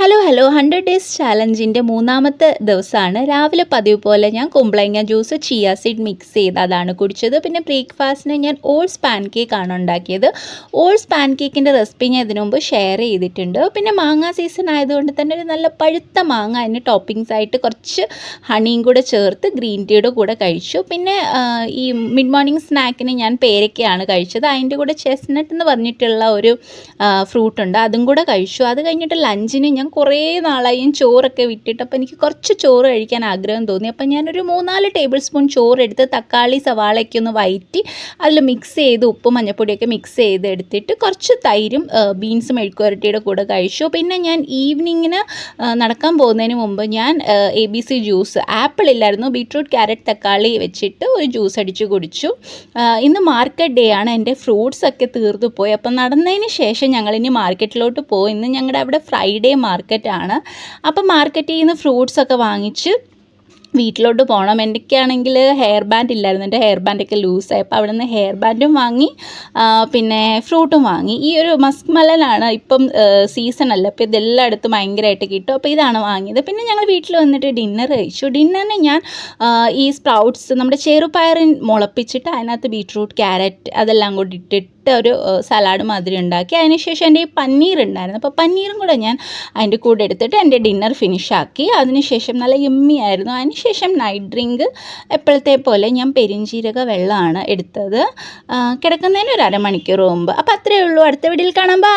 Hello 100 days ചാലഞ്ചിൻ്റെ മൂന്നാമത്തെ ദിവസമാണ്. രാവിലെ പതിവ് പോലെ ഞാൻ കുമ്പളങ്ങ ജ്യൂസ് ചിയ സീഡ് മിക്സ് ചെയ്ത് അതാണ് കുടിച്ചത്. പിന്നെ ബ്രേക്ക്ഫാസ്റ്റിന് ഞാൻ ഓട്സ് പാൻ കേക്കാണ് ഉണ്ടാക്കിയത്. ഓട്സ് പാൻ കേക്കിൻ്റെ റെസിപ്പി ഞാൻ ഇതിനു മുമ്പ് ഷെയർ ചെയ്തിട്ടുണ്ട്. പിന്നെ മാങ്ങ സീസൺ ആയതുകൊണ്ട് തന്നെ ഒരു നല്ല പഴുത്ത മാങ്ങ അതിന് ടോപ്പിങ്സ് ആയിട്ട് കുറച്ച് ഹണിയും കൂടെ ചേർത്ത് ഗ്രീൻ ടീയുടെ കൂടെ കഴിച്ചു. പിന്നെ ഈ മിഡ് മോർണിംഗ് സ്നാക്കിന് ഞാൻ പേരയ്ക്കയാണ് കഴിച്ചത്. അതിൻ്റെ കൂടെ ചെസ്നട്ട് എന്ന് പറഞ്ഞിട്ടുള്ള ഒരു ഫ്രൂട്ടുണ്ട്, അതും കൂടെ കഴിച്ചു. അത് കഴിഞ്ഞിട്ട് ലഞ്ചിന് ഞാൻ കുറേ നാളായും ചോറൊക്കെ വിട്ടിട്ട് അപ്പോൾ എനിക്ക് കുറച്ച് ചോറ് കഴിക്കാൻ ആഗ്രഹം തോന്നി. അപ്പോൾ ഞാനൊരു 3-4 ടേബിൾ സ്പൂൺ ചോറെടുത്ത് തക്കാളി സവാളയൊക്കെ ഒന്ന് വഴറ്റി അതിൽ മിക്സ് ചെയ്ത് ഉപ്പും മഞ്ഞൾപ്പൊടിയൊക്കെ മിക്സ് ചെയ്ത് എടുത്തിട്ട് കുറച്ച് തൈരും ബീൻസ് മെഴുക്കുവരട്ടിയുടെ കൂടെ കഴിച്ചു. പിന്നെ ഞാൻ ഈവനിങ്ങിന് നടക്കാൻ പോകുന്നതിന് മുമ്പ് ഞാൻ ABC ജ്യൂസ്, ആപ്പിൾ ഇല്ലായിരുന്നു, ബീട്രൂട്ട് ക്യാരറ്റ് തക്കാളി വെച്ചിട്ട് ഒരു ജ്യൂസ് അടിച്ച് കുടിച്ചു. ഇന്ന് മാർക്കറ്റ് ഡേ ആണ്, എൻ്റെ ഫ്രൂട്ട്സൊക്കെ തീർന്നു പോയി. അപ്പം നടന്നതിന് ശേഷം ഞങ്ങളിനി മാർക്കറ്റിലോട്ട് പോകും. ഇന്ന് ഞങ്ങളുടെ അവിടെ ഫ്രൈഡേ മാർക്കറ്റാണ്. അപ്പം മാർക്കറ്റിൽ നിന്ന് ഫ്രൂട്ട്സൊക്കെ വാങ്ങിച്ച് വീട്ടിലോട്ട് പോകണം. എനിക്കാണെങ്കിൽ ഹെയർ ബാൻഡ് ഇല്ലായിരുന്നു, എൻ്റെ ഹെയർ ബാൻഡൊക്കെ ലൂസായി. അപ്പോൾ അവിടെ നിന്ന് ഹെയർ ബാൻഡും വാങ്ങി, പിന്നെ ഫ്രൂട്ടും വാങ്ങി. ഈ ഒരു മസ്ക് മെലനാണ് ഇപ്പം സീസണല്ല, അപ്പോൾ ഇതെല്ലായിടത്തും ഭയങ്കരമായിട്ട് കിട്ടും. അപ്പോൾ ഇതാണ് വാങ്ങിയത്. പിന്നെ ഞങ്ങൾ വീട്ടിൽ വന്നിട്ട് ഡിന്നർ കഴിച്ചു. ഡിന്നറിന് ഞാൻ ഈ സ്പ്രൗട്ട്സ്, നമ്മുടെ ചെറുപയറിൻ മുളപ്പിച്ചിട്ട് അതിനകത്ത് ബീട്രൂട്ട് ക്യാരറ്റ് അതെല്ലാം കൂടി ഇട്ടിട്ട് ഒരു സലാഡ് മാതിരി ഉണ്ടാക്കി. അതിനുശേഷം എൻ്റെ ഈ പനീർ ഉണ്ടായിരുന്നു, അപ്പോൾ പനീറും കൂടെ ഞാൻ അതിൻ്റെ കൂടെ എടുത്തിട്ട് എൻ്റെ ഡിന്നർ ഫിനിഷാക്കി. അതിനുശേഷം നല്ല യമ്മി ആയിരുന്നു. അതിനുശേഷം നൈറ്റ് ഡ്രിങ്ക് എപ്പോഴത്തെ പോലെ ഞാൻ പെരിഞ്ചീരക വെള്ളമാണ് എടുത്തത്, കിടക്കുന്നതിന് ഒരു അരമണിക്കൂർ മുമ്പ്. അപ്പോൾ അത്രയേ ഉള്ളൂ. അടുത്ത വീഡിയോയിൽ കാണാം. ബൈ.